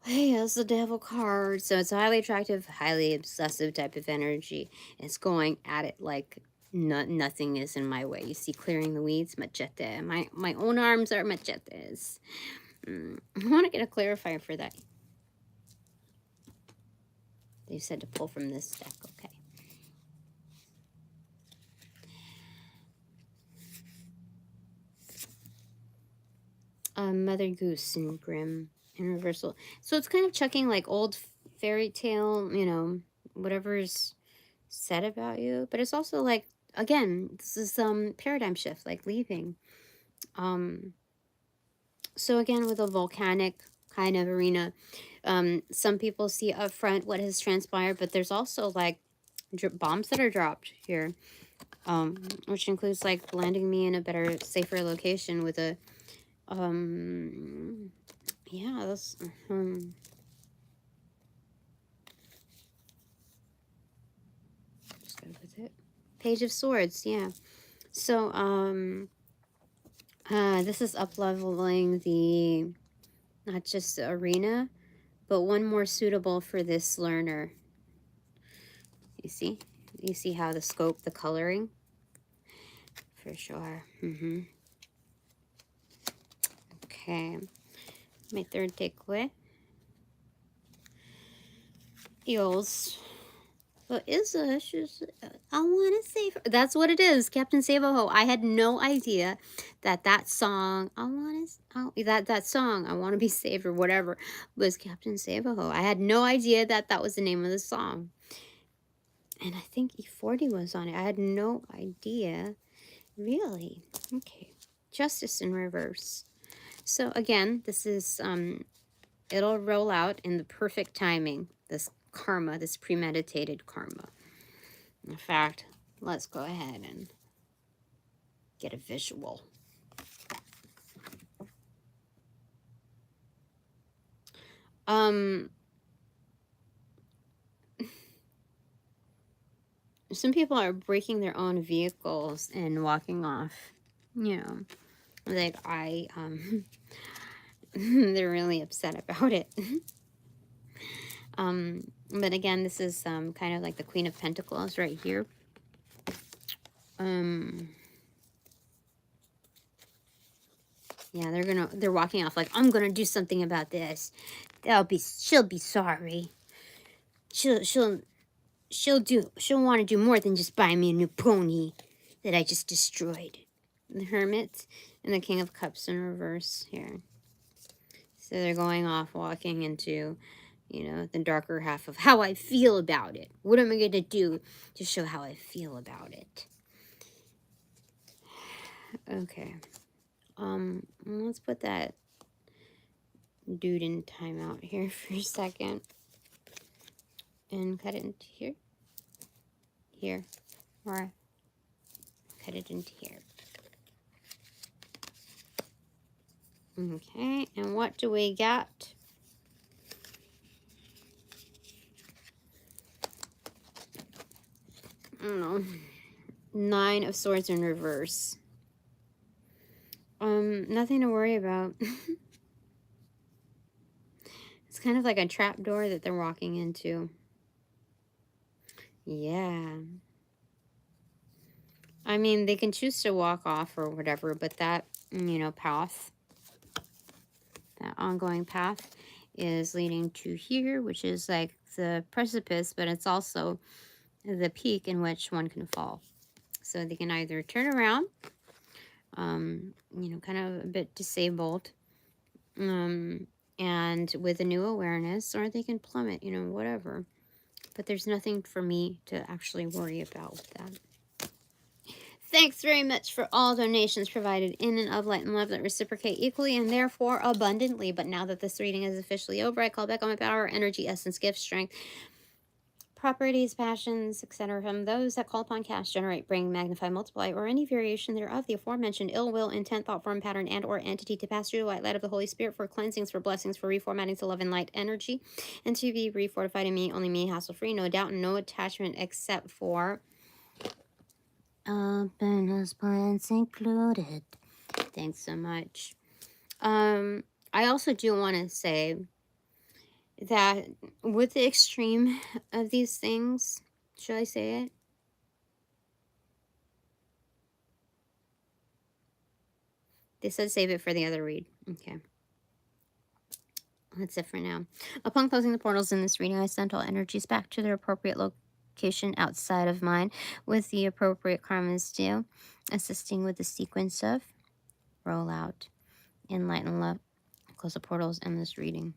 Hey, that's the devil card. So it's a highly attractive, highly obsessive type of energy. It's going at it like nothing is in my way. You see, clearing the weeds, machete. My own arms are machetes. I want to get a clarifier for that. They said to pull from this deck. Okay. Mother Goose and Grimm in reversal. So it's kind of checking like old fairy tale, you know, whatever's said about you. But it's also like, again, this is paradigm shift, like leaving. So again, with a volcanic kind of arena, some people see up front what has transpired, but there's also like bombs that are dropped here, which includes like landing me in a better, safer location with a yeah, that's just go with it. Page of Swords, yeah. So this is up leveling the not just the arena, but one more suitable for this learner. You see how the scope, the coloring, for sure. Okay, my third takeaway. Eels. What is this? I want to save her. That's what it is, Captain Save-A-Ho. I had no idea that song, that song, I want to be saved or whatever, was Captain Save-A-Ho. I had no idea that was the name of the song. And I think E40 was on it. I had no idea. Really? Okay. Justice in reverse. So again, this is, it'll roll out in the perfect timing. This karma, this premeditated karma. In fact, let's go ahead and get a visual. Some people are breaking their own vehicles and walking off. You know, like they're really upset about it. But again, this is kind of like the Queen of Pentacles right here. Yeah, they're walking off like, I'm gonna do something about this. She'll be sorry. She'll want to do more than just buy me a new pony that I just destroyed. The Hermit and the King of Cups in reverse here. So they're going off, walking into, you know, the darker half of how I feel about it. What am I going to do to show how I feel about it? Okay. Let's put that dude in timeout here for a second. And cut it into here. Here. Alright. headed into here. Okay, and what do we get? I don't know. 9 of Swords in reverse. Nothing to worry about. It's kind of like a trap door that they're walking into. Yeah. I mean, they can choose to walk off or whatever, but that, you know, path, that ongoing path is leading to here, which is like the precipice, but it's also the peak in which one can fall. So they can either turn around, you know, kind of a bit disabled, and with a new awareness, or they can plummet, you know, whatever. But there's nothing for me to actually worry about with that. Thanks very much for all donations provided in and of light and love that reciprocate equally and therefore abundantly. But now that this reading is officially over, I call back on my power, energy, essence, gift, strength, properties, passions, etc. from those that call upon, cast, generate, bring, magnify, multiply, or any variation thereof, the aforementioned ill will, intent, thought, form, pattern, and or entity to pass through the white light of the Holy Spirit for cleansings, for blessings, for reformatting to love and light energy, and to be refortified in me, only me, hassle-free, no doubt, and no attachment except for bonus plans included. Thanks so much. I also do want to say that with the extreme of these things, should I say it? They said save it for the other read. Okay. That's it for now. Upon closing the portals in this reading, I sent all energies back to their appropriate location outside of mine with the appropriate karmas due, assisting with the sequence of rollout, enlighten love, close the portals in this reading.